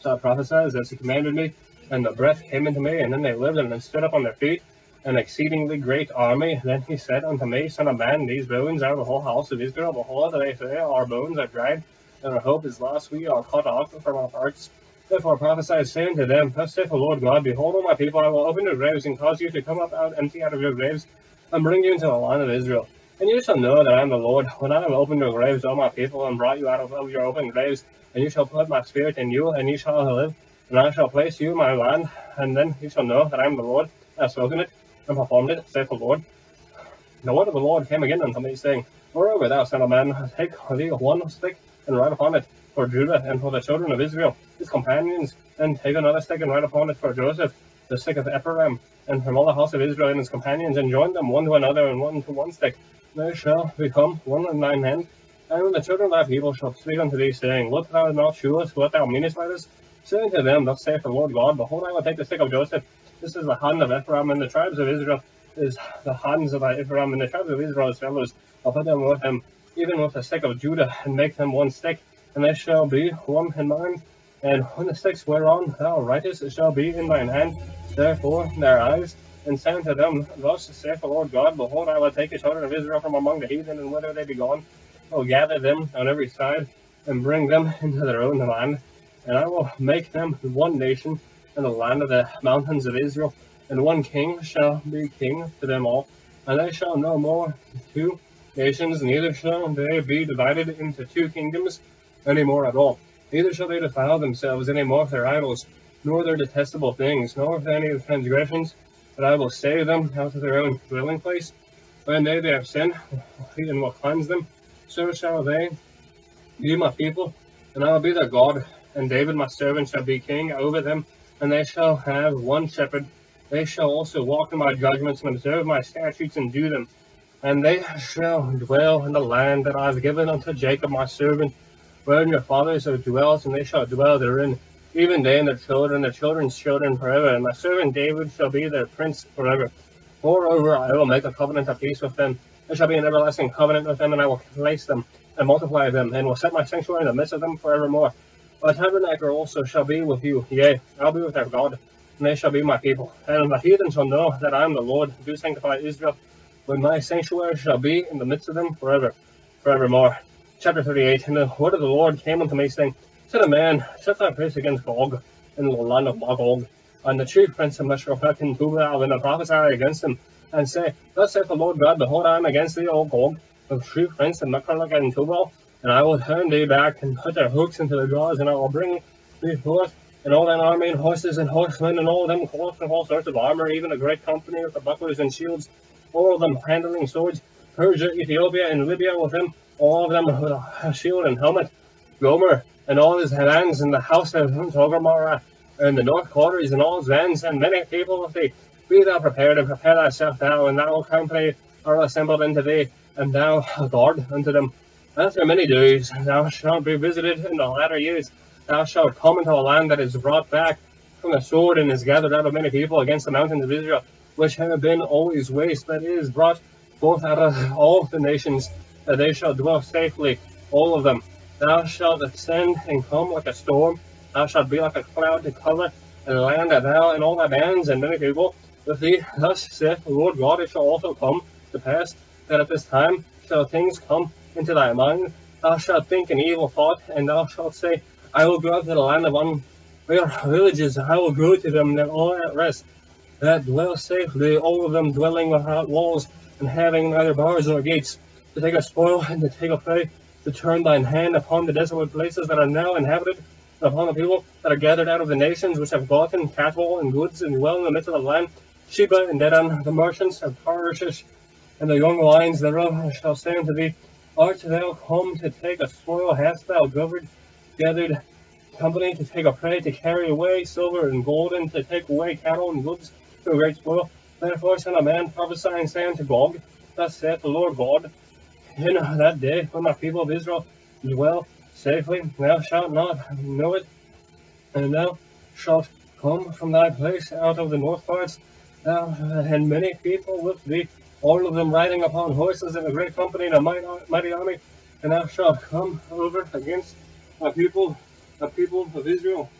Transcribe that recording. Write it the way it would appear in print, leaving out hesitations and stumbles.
shall prophesy as he commanded me, and the breath came into me, and then they lived and then stood up on their feet, an exceedingly great army. Then he said unto me, Son of man, these bones are the whole house of Israel. Behold, they say, our bones are dried, and our hope is lost. We are cut off from our hearts. Therefore prophesy, saying to them, Thus saith the Lord God, Behold, O my people, I will open your graves, and cause you to come up out empty out of your graves, and bring you into the land of Israel. And you shall know that I am the Lord, when I have opened your graves, O my people, and brought you out of your open graves, and you shall put my spirit in you, and you shall live, and I shall place you in my land, and then you shall know that I am the Lord, I have spoken it, and performed it, saith the Lord. The word of the Lord came again unto me, saying, Moreover, thou son of man, take thee one stick, and write upon it for Judah, and for the children of Israel, his companions, and take another stick, and write upon it for Joseph, the stick of Ephraim, and from all the house of Israel and his companions, and join them one to another, and one to one stick. They shall become one in thine hand. And when the children of thy people shall speak unto thee, saying, Look thou not surest what thou meanest by this? Say unto them, Thus saith the Lord God, Behold, I will take the stick of Joseph. This is the hand of Ephraim, and the tribes of Israel is the hands of Ephraim, and the tribes of Israel is fellows. I'll put them with him, even with the stick of Judah, and make them one stick, and they shall be one in mind. And when the sticks whereon thou writest shall be in thine hand, therefore their eyes, and say unto them, Thus saith the Lord God, Behold, I will take the children of Israel from among the heathen, and whither they be gone, I will gather them on every side, and bring them into their own land, and I will make them one nation in the land of the mountains of Israel, and one king shall be king to them all, and they shall no more two nations, neither shall they be divided into two kingdoms any more at all. Neither shall they defile themselves any more with their idols, nor their detestable things, nor with any of the transgressions, but I will save them out of their own dwelling place. When they have sinned, and will cleanse them, so shall they be my people, and I will be their God, and David my servant shall be king over them, and they shall have one shepherd. They shall also walk in my judgments, and observe my statutes, and do them. And they shall dwell in the land that I have given unto Jacob my servant, wherein your fathers have dwelt, and they shall dwell therein, even they and their children, their children's children forever, and my servant David shall be their prince forever. Moreover, I will make a covenant of peace with them. There shall be an everlasting covenant with them, and I will place them, and multiply them, and will set my sanctuary in the midst of them forevermore. My tabernacle also shall be with you, yea, I'll be with their God, and they shall be my people. And the heathen shall know that I am the Lord, who do sanctify Israel, when my sanctuary shall be in the midst of them forevermore. Chapter 38. And the word of the Lord came unto me, saying, Son of man, set thy face against Gog, in the land of Magog, and the chief prince of Meshech and Tubal, and prophesy against him, and say, Thus saith the Lord God, Behold, I am against thee, O Gog, the chief prince of Meshech and Tubal, and I will turn thee back, and put their hooks into their jaws, and I will bring thee forth, and all thine army, and horses, and horsemen, and all of them clothed in all sorts of armor, even a great company with the bucklers and shields, all of them handling swords, Persia, Ethiopia, and Libya with him, all of them with a shield and helmet, Gomer, and all his bands, in the house of Togarmah, and the north quarters, and all his bands, and many people with thee. Be thou prepared, and prepare thyself thou, and thou company are assembled unto thee, and thou guard unto them. After many days thou shalt be visited in the latter years. Thou shalt come into a land that is brought back from the sword, and is gathered out of many people against the mountains of Israel, which have been always waste, that is brought forth out of all the nations, that they shall dwell safely, all of them. Thou shalt ascend and come like a storm. Thou shalt be like a cloud to cover and land, that thou and all thy bands and many people with thee. Thus saith the Lord God, it shall also come to pass that at this time shall things come into thy mind. Thou shalt think an evil thought, and thou shalt say, I will go out to the land of unfair villages. I will go to them that are at rest, that dwell safely, all of them dwelling without walls, and having neither bars nor gates, to take a spoil and to take a prey, to turn thine hand upon the desolate places that are now inhabited, and upon the people that are gathered out of the nations, which have gotten cattle and goods, and dwell in the midst of the land. Sheba and Dedan, the merchants of Tarshish, and the young lions thereof shall say unto thee, Art thou come to take a spoil? Hast thou gathered company to take a prey, to carry away silver and gold, and to take away cattle and goods to a great spoil? Therefore, son of man, prophesy and say unto Gog, Thus saith the Lord God, in that day when my people of Israel dwell safely, thou shalt not know it, and thou shalt come from thy place out of the north parts, thou and many people with thee, all of them riding upon horses in a great company and a mighty army, and thou shalt come over against my people, the people of Israel.